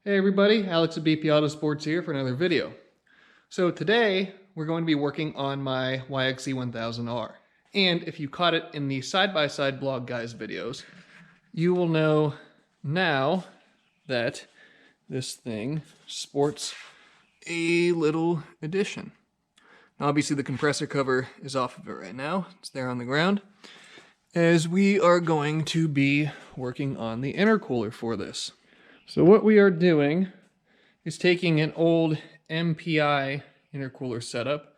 Hey everybody, Alex at BP Autosports here for another video. So today we're going to be working on my YXZ1000R. And if you caught it in the side-by-side blog guys videos, you will know now that this thing sports a little addition. Now obviously the compressor cover is off of it right now. It's there on the ground, as we are going to be working on the intercooler for this. So what we are doing is taking an old MPI intercooler setup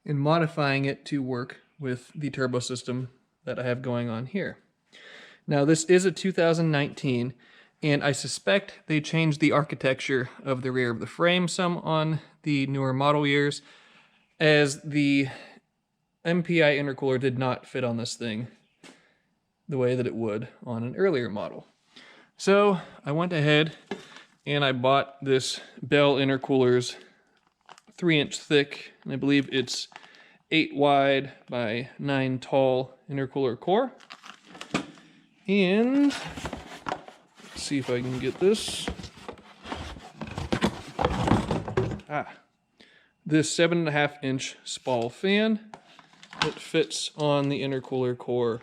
and modifying it to work with the turbo system that I have going on here. Now this is a 2019, and I suspect they changed the architecture of the rear of the frame some on the newer model years, as the MPI intercooler did not fit on this thing the way that it would on an earlier model. So I went ahead and I bought this Bell Intercooler's 3-inch thick, and I believe it's 8 wide by 9 tall intercooler core. And let's see if I can get this. This 7.5-inch Spall fan that fits on the intercooler core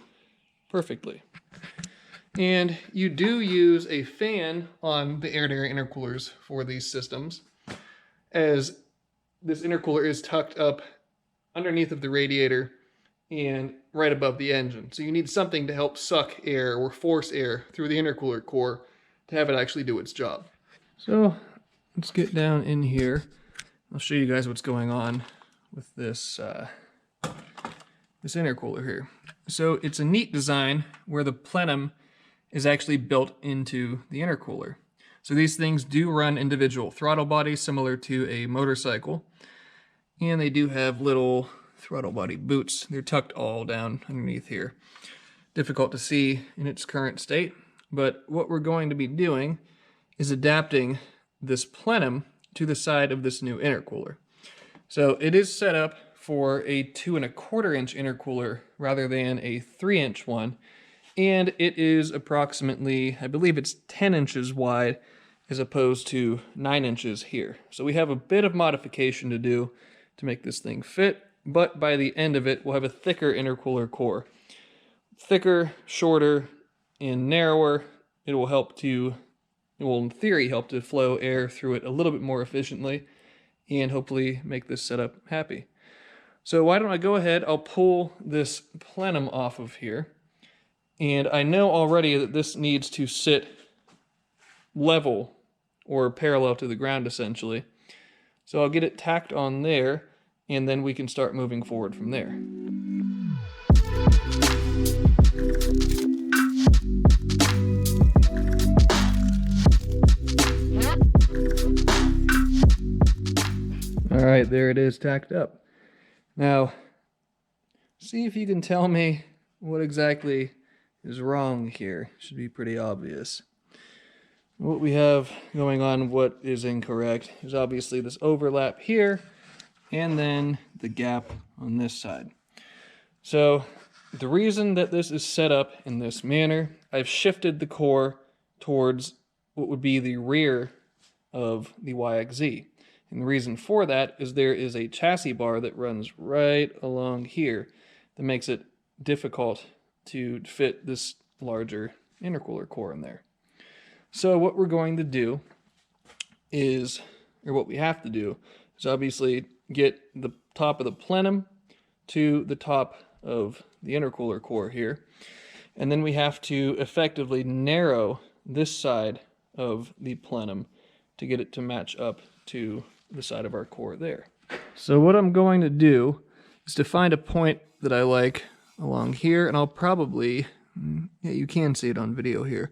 perfectly. And you do use a fan on the air-to-air intercoolers for these systems, as this intercooler is tucked up underneath of the radiator and right above the engine. So you need something to help suck air or force air through the intercooler core to have it actually do its job. So let's get down in here. I'll show you guys what's going on with this this intercooler here. So it's a neat design where the plenum is actually built into the intercooler. So these things do run individual throttle bodies similar to a motorcycle, and they do have little throttle body boots. They're tucked all down underneath here. Difficult to see in its current state, but what we're going to be doing is adapting this plenum to the side of this new intercooler. So it is set up for a 2.25-inch intercooler rather than a 3-inch one, and it is approximately, I believe it's 10 inches wide as opposed to 9 inches here. So we have a bit of modification to do to make this thing fit, but by the end of it, we'll have a thicker intercooler core. Thicker, shorter, and narrower. It will in theory, help to flow air through it a little bit more efficiently and hopefully make this setup happy. So why don't I go ahead, I'll pull this plenum off of here. And I know already that this needs to sit level or parallel to the ground essentially. So I'll get it tacked on there, and then we can start moving forward from there. All right, there it is tacked up. Now, see if you can tell me what exactly is wrong here. Should be pretty obvious. What we have going on, what is incorrect, is obviously this overlap here and then the gap on this side. So the reason that this is set up in this manner, I've shifted the core towards what would be the rear of the YXZ. And the reason for that is there is a chassis bar that runs right along here that makes it difficult to fit this larger intercooler core in there. So what we're going to do is, or what we have to do, is obviously get the top of the plenum to the top of the intercooler core here. And then we have to effectively narrow this side of the plenum to get it to match up to the side of our core there. So what I'm going to do is to find a point that I like along here, and I'll probably, yeah, you can see it on video here.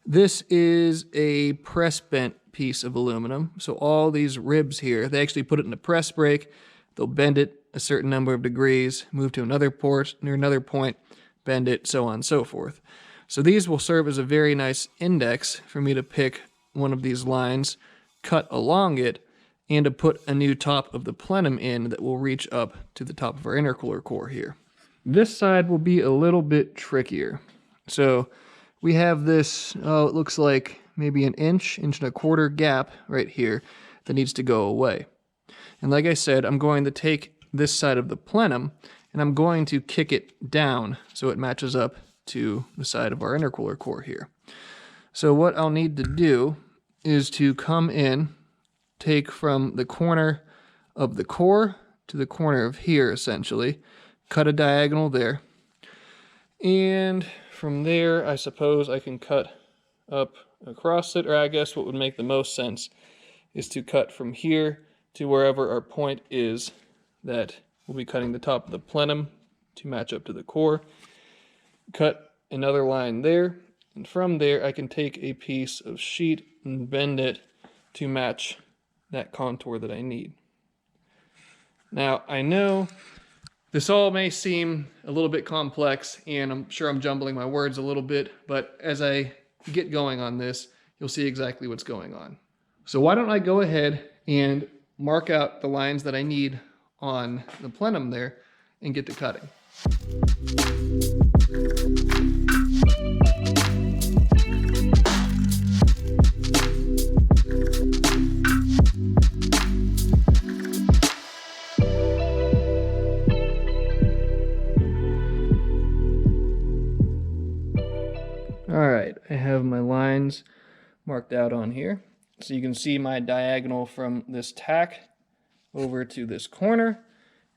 This is a press bent piece of aluminum. So all these ribs here, they actually put it in a press brake. They'll bend it a certain number of degrees, move to another port near another point, bend it, so on and so forth. So these will serve as a very nice index for me to pick one of these lines, cut along it, and to put a new top of the plenum in that will reach up to the top of our intercooler core here. This side will be a little bit trickier. So we have this, oh, it looks like maybe an inch, inch and a quarter gap right here that needs to go away. And like I said, I'm going to take this side of the plenum and I'm going to kick it down so it matches up to the side of our intercooler core here. So what I'll need to do is to come in, take from the corner of the core to the corner of here essentially, cut a diagonal there, and from there I suppose I can cut up across it, or I guess what would make the most sense is to cut from here to wherever our point is that we'll be cutting the top of the plenum to match up to the core. Cut another line there, and from there I can take a piece of sheet and bend it to match that contour that I need. Now I know this all may seem a little bit complex, and I'm sure I'm jumbling my words a little bit, but as I get going on this, you'll see exactly what's going on. So why don't I go ahead and mark out the lines that I need on the plenum there and get to cutting. All right, I have my lines marked out on here. So you can see my diagonal from this tack over to this corner,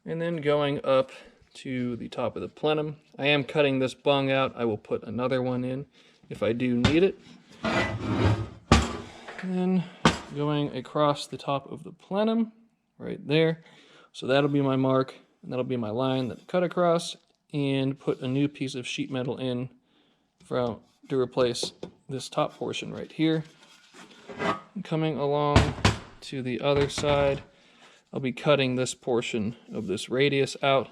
and then going up to the top of the plenum. I am cutting this bung out. I will put another one in if I do need it. And then going across the top of the plenum, right there. So that'll be my mark, and that'll be my line that I cut across, and put a new piece of sheet metal in to replace this top portion right here. Coming along to the other side, I'll be cutting this portion of this radius out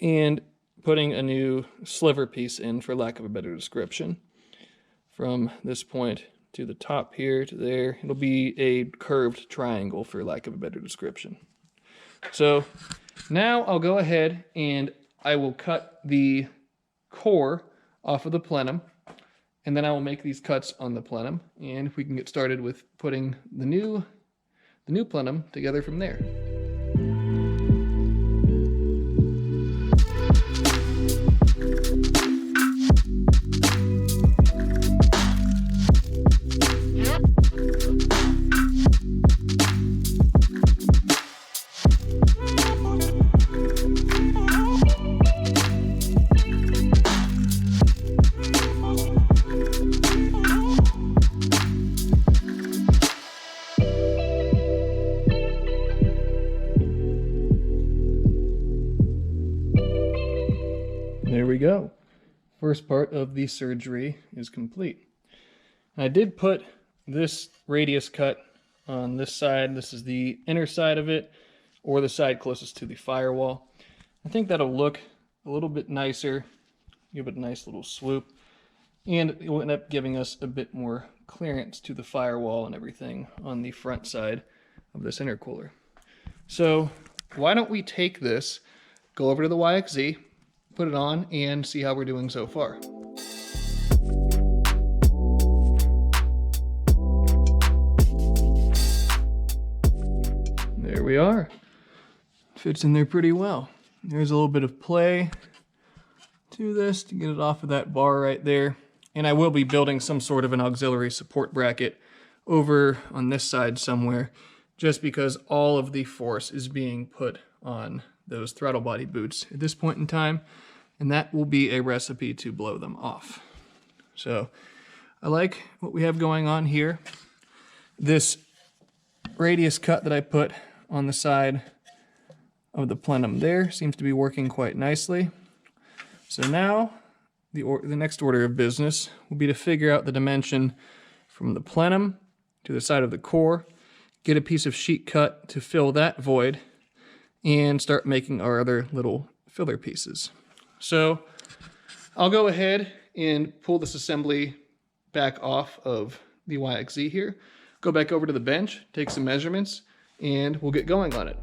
and putting a new sliver piece in, for lack of a better description. From this point to the top here to there, it'll be a curved triangle, for lack of a better description. So now I'll go ahead and I will cut the core off of the plenum, and then I will make these cuts on the plenum, and we can get started with putting the new plenum together from there. There we go. First part of the surgery is complete. I did put this radius cut on this side. This is the inner side of it, or the side closest to the firewall. I think that'll look a little bit nicer, give it a nice little swoop, and it will end up giving us a bit more clearance to the firewall and everything on the front side of this intercooler. So why don't we take this, go over to the YXZ, put it on, and see how we're doing so far. There we are. Fits in there pretty well. There's a little bit of play to this to get it off of that bar right there. And I will be building some sort of an auxiliary support bracket over on this side somewhere, just because all of the force is being put on those throttle body boots at this point in time, and that will be a recipe to blow them off. So I like what we have going on here. This radius cut that I put on the side of the plenum there seems to be working quite nicely. So now the next order of business will be to figure out the dimension from the plenum to the side of the core, get a piece of sheet cut to fill that void, and start making our other little filler pieces. So I'll go ahead and pull this assembly back off of the YXZ here, go back over to the bench, take some measurements, and we'll get going on it.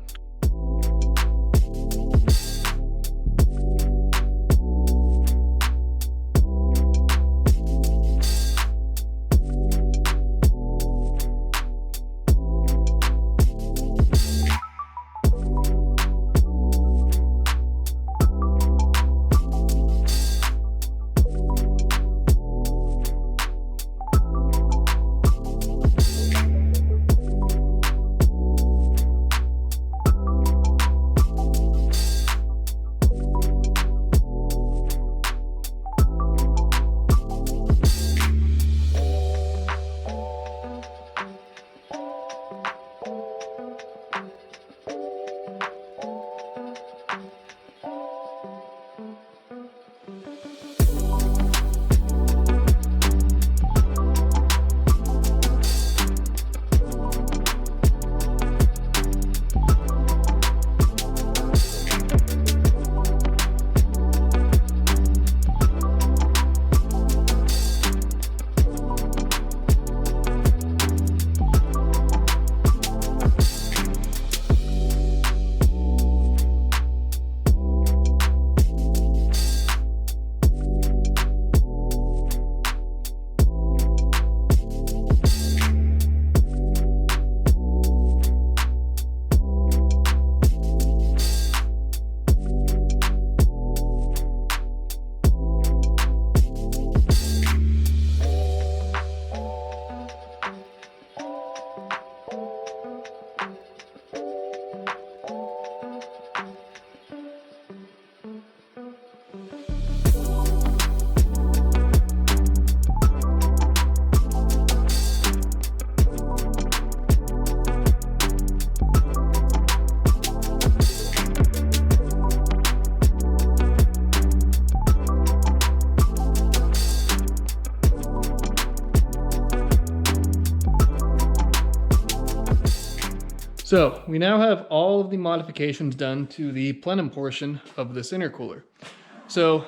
So we now have all of the modifications done to the plenum portion of this intercooler. So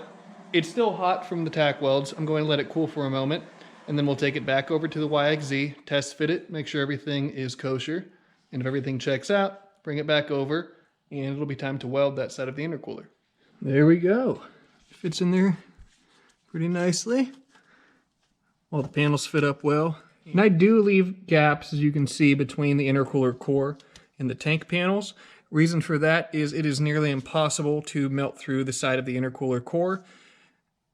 it's still hot from the tack welds. I'm going to let it cool for a moment, and then we'll take it back over to the YXZ, test fit it, make sure everything is kosher. And if everything checks out, bring it back over, and it'll be time to weld that side of the intercooler. There we go. Fits in there pretty nicely. All the panels fit up well. And I do leave gaps, as you can see, between the intercooler core and the tank panels. Reason for that is it is nearly impossible to melt through the side of the intercooler core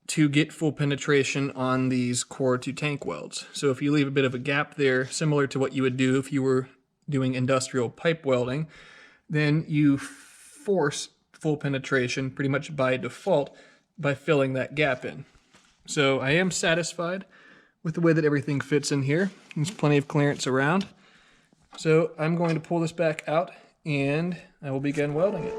to get full penetration on these core to tank welds. So if you leave a bit of a gap there, similar to what you would do if you were doing industrial pipe welding, then you force full penetration pretty much by default by filling that gap in. So I am satisfied with the way that everything fits in here. There's plenty of clearance around. So I'm going to pull this back out and I will begin welding it.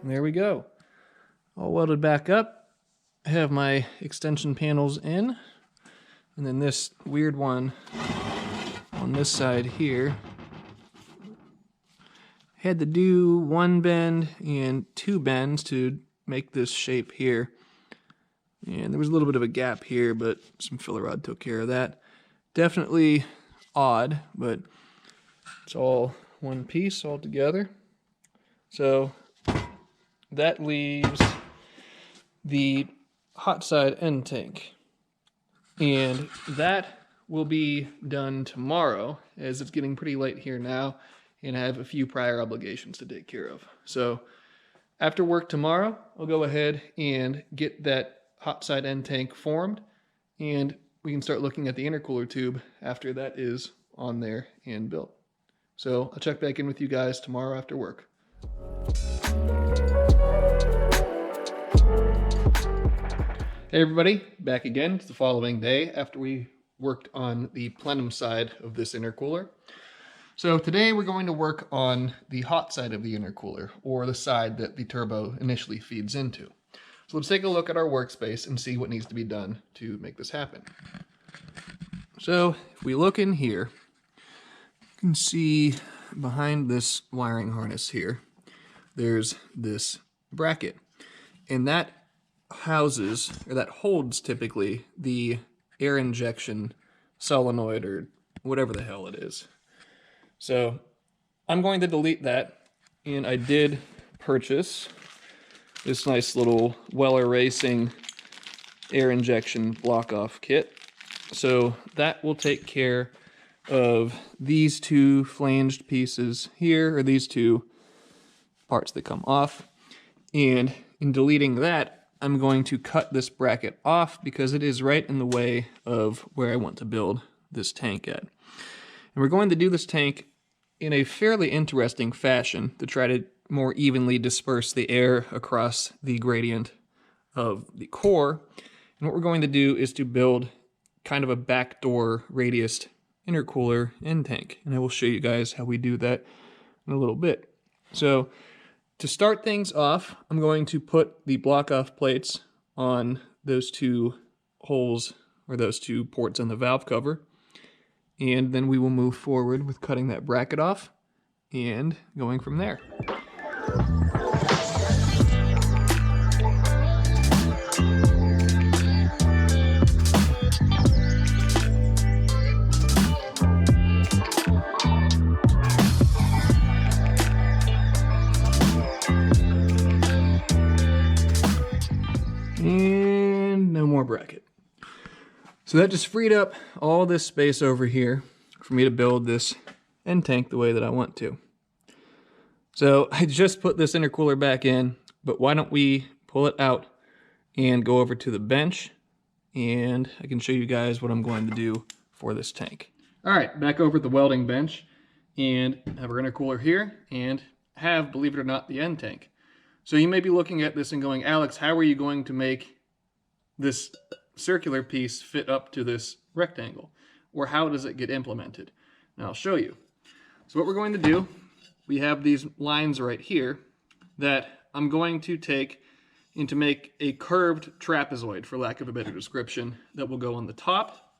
There we go. All welded back up. I have my extension panels in. And then this weird one on this side here. Had to do one bend and two bends to make this shape here. And there was a little bit of a gap here, but some filler rod took care of that. Definitely odd, but it's all one piece all together. So that leaves the hot side end tank. And that will be done tomorrow, as it's getting pretty late here now, and I have a few prior obligations to take care of. So after work tomorrow, I'll go ahead and get that hot side end tank formed, and we can start looking at the intercooler tube after that is on there and built. So I'll check back in with you guys tomorrow after work. Hey everybody, back again. It's the following day after we worked on the plenum side of this intercooler. So today we're going to work on the hot side of the intercooler, or the side that the turbo initially feeds into. So let's take a look at our workspace and see what needs to be done to make this happen. So if we look in here, you can see behind this wiring harness here, there's this bracket, and that houses, or that holds typically, the air injection solenoid or whatever the hell it is. So I'm going to delete that, and I did purchase this nice little Weller Racing air injection block-off kit. So that will take care of these two flanged pieces here, or these two parts that come off. And in deleting that, I'm going to cut this bracket off because it is right in the way of where I want to build this tank at. And we're going to do this tank in a fairly interesting fashion to try to more evenly disperse the air across the gradient of the core. And what we're going to do is to build kind of a backdoor radius intercooler end tank. And I will show you guys how we do that in a little bit. So to start things off, I'm going to put the block-off plates on those two holes, or those two ports on the valve cover, and then we will move forward with cutting that bracket off and going from there. And no more bracket. So that just freed up all this space over here for me to build this end tank the way that I want to. So I just put this intercooler back in, but why don't we pull it out and go over to the bench, and I can show you guys what I'm going to do for this tank. All right, back over at the welding bench, and have our intercooler here, and have, believe it or not, the end tank. So you may be looking at this and going, Alex, how are you going to make this circular piece fit up to this rectangle? Or how does it get implemented? Now I'll show you. So what we're going to do, we have these lines right here that I'm going to take and to make a curved trapezoid, for lack of a better description, that will go on the top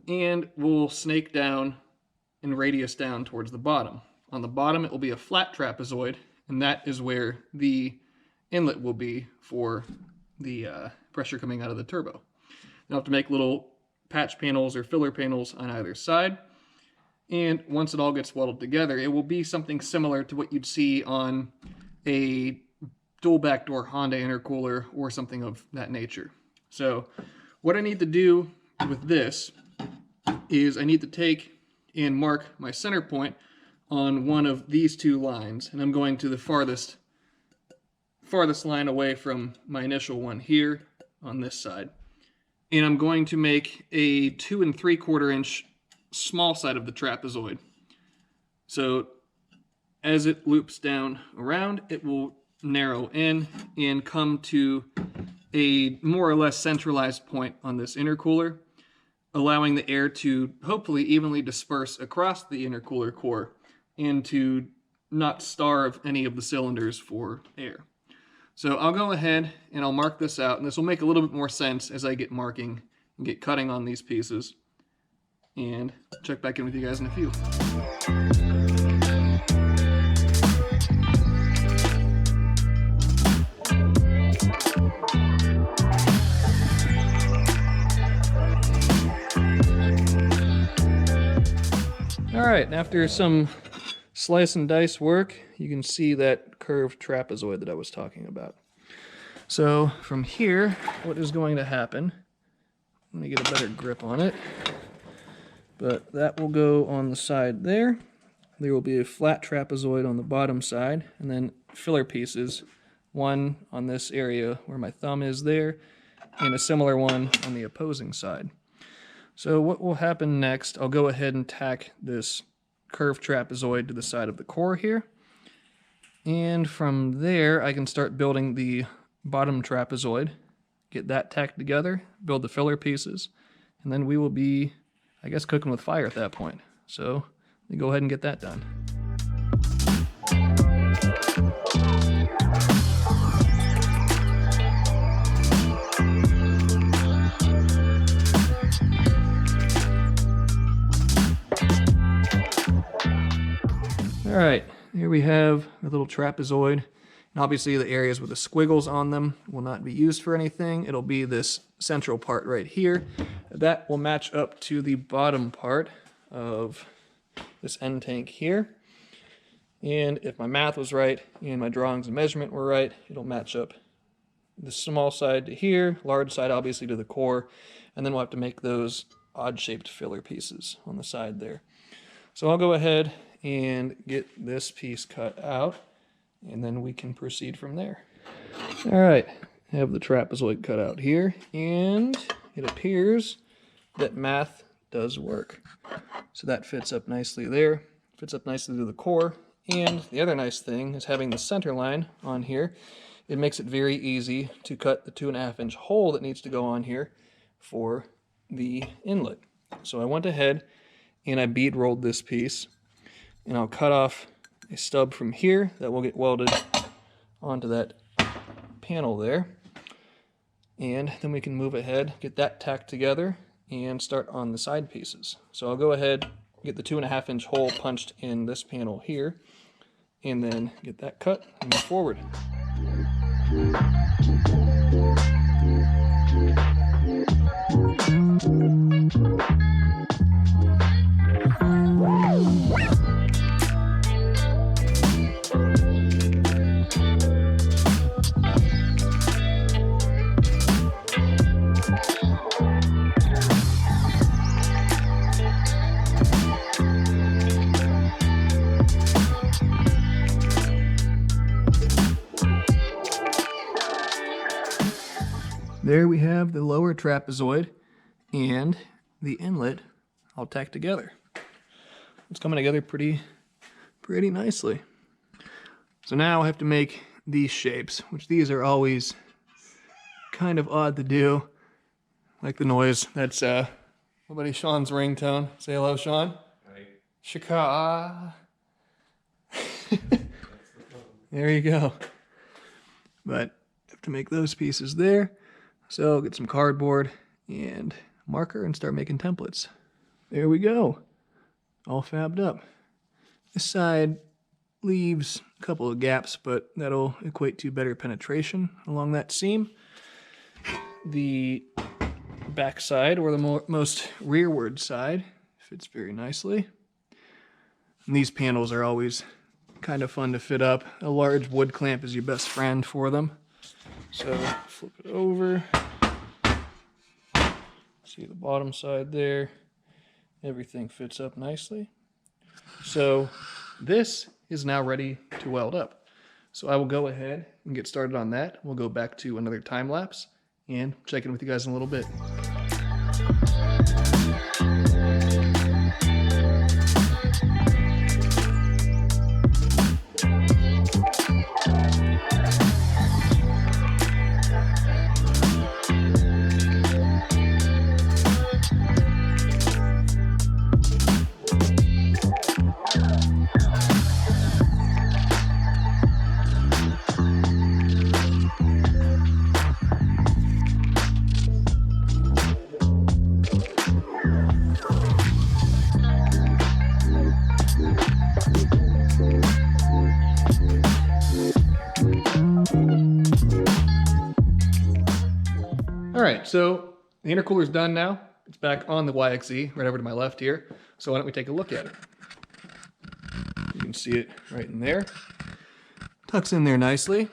and will snake down and radius down towards the bottom. On the bottom it will be a flat trapezoid, and that is where the inlet will be for the pressure coming out of the turbo. Now I'll have to make little patch panels or filler panels on either side, and once it all gets welded together, it will be something similar to what you'd see on a dual backdoor Honda intercooler or something of that nature. So what I need to do with this is I need to take and mark my center point on one of these two lines, and I'm going to the farthest line away from my initial one here on this side. And I'm going to make a 2 3/4 inch small side of the trapezoid. So as it loops down around, it will narrow in and come to a more or less centralized point on this intercooler, allowing the air to hopefully evenly disperse across the intercooler core and to not starve any of the cylinders for air. So I'll go ahead and I'll mark this out, and this will make a little bit more sense as I get marking and get cutting on these pieces. And check back in with you guys in a few. All right, after some slice and dice work, you can see that curved trapezoid that I was talking about. So from here, what is going to happen, let me get a better grip on it, but that will go on the side there. There will be a flat trapezoid on the bottom side, and then filler pieces, one on this area where my thumb is there, and a similar one on the opposing side. So what will happen next, I'll go ahead and tack this curved trapezoid to the side of the core here. And from there, I can start building the bottom trapezoid, get that tacked together, build the filler pieces, and then we will be, I guess, cooking with fire at that point. So let me go ahead and get that done. All right, here we have a little trapezoid, and obviously the areas with the squiggles on them will not be used for anything. It'll be this central part right here. That will match up to the bottom part of this end tank here. And if my math was right and my drawings and measurement were right, it'll match up the small side to here, large side obviously to the core, and then we'll have to make those odd-shaped filler pieces on the side there. So I'll go ahead and get this piece cut out, and then we can proceed from there. All right, I have the trapezoid cut out here, and it appears that math does work. So that fits up nicely there, fits up nicely to the core, and the other nice thing is having the center line on here. It makes it very easy to cut the 2.5 inch hole that needs to go on here for the inlet. So I went ahead and I bead rolled this piece, and I'll cut off a stub from here that will get welded onto that panel there. And then we can move ahead, get that tacked together, and start on the side pieces. So I'll go ahead, get the 2.5 inch hole punched in this panel here, and then get that cut and move forward. There we have the lower trapezoid, and the inlet all tacked together. It's coming together pretty nicely. So now I have to make these shapes, which these are always kind of odd to do. Like the noise. That's my buddy Sean's ringtone. Say hello, Sean. Hi. Shaka. There you go. But I have to make those pieces there. So I'll get some cardboard and marker and start making templates. There we go. All fabbed up. This side leaves a couple of gaps, but that'll equate to better penetration along that seam. The back side, or the most rearward side, fits very nicely. And these panels are always kind of fun to fit up. A large wood clamp is your best friend for them. So flip it over. See the bottom side there. Everything fits up nicely. So this is now ready to weld up. So I will go ahead and get started on that. We'll go back to another time lapse and check in with you guys in a little bit. All right, so the intercooler's done now. It's back on the YXZ, right over to my left here. So why don't we take a look at it? You can see it right in there. Tucks in there nicely.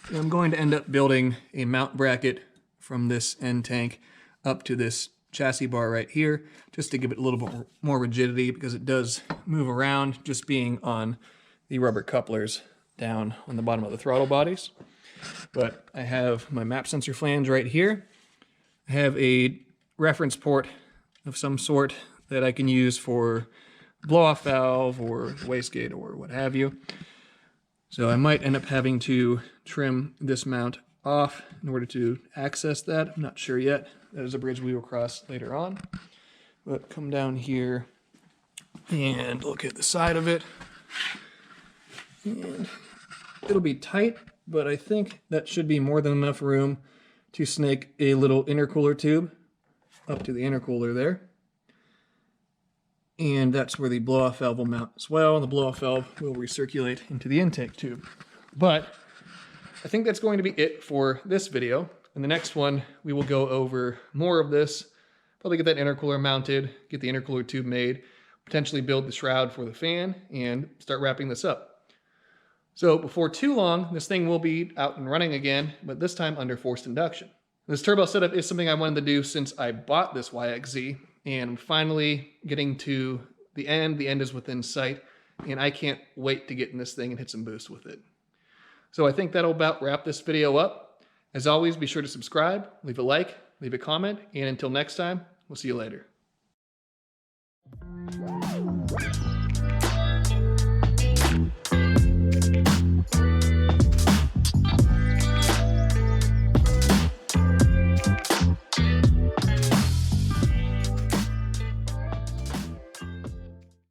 And I'm going to end up building a mount bracket from this end tank up to this chassis bar right here, just to give it a little bit more rigidity, because it does move around just being on the rubber couplers down on the bottom of the throttle bodies. But I have my map sensor flange right here. I have a reference port of some sort that I can use for blow-off valve or wastegate or what have you. So I might end up having to trim this mount off in order to access that. I'm not sure yet. That is a bridge we will cross later on. But come down here and look at the side of it. And it'll be tight, but I think that should be more than enough room to snake a little intercooler tube up to the intercooler there. And that's where the blow-off valve will mount as well. The blow-off valve will recirculate into the intake tube. But I think that's going to be it for this video. In the next one, we will go over more of this, probably get that intercooler mounted, get the intercooler tube made, potentially build the shroud for the fan, and start wrapping this up. So before too long, this thing will be out and running again, but this time under forced induction. This turbo setup is something I wanted to do since I bought this YXZ, and I'm finally getting to the end. The end is within sight, and I can't wait to get in this thing and hit some boost with it. So I think that'll about wrap this video up. As always, be sure to subscribe, leave a like, leave a comment, and until next time, we'll see you later.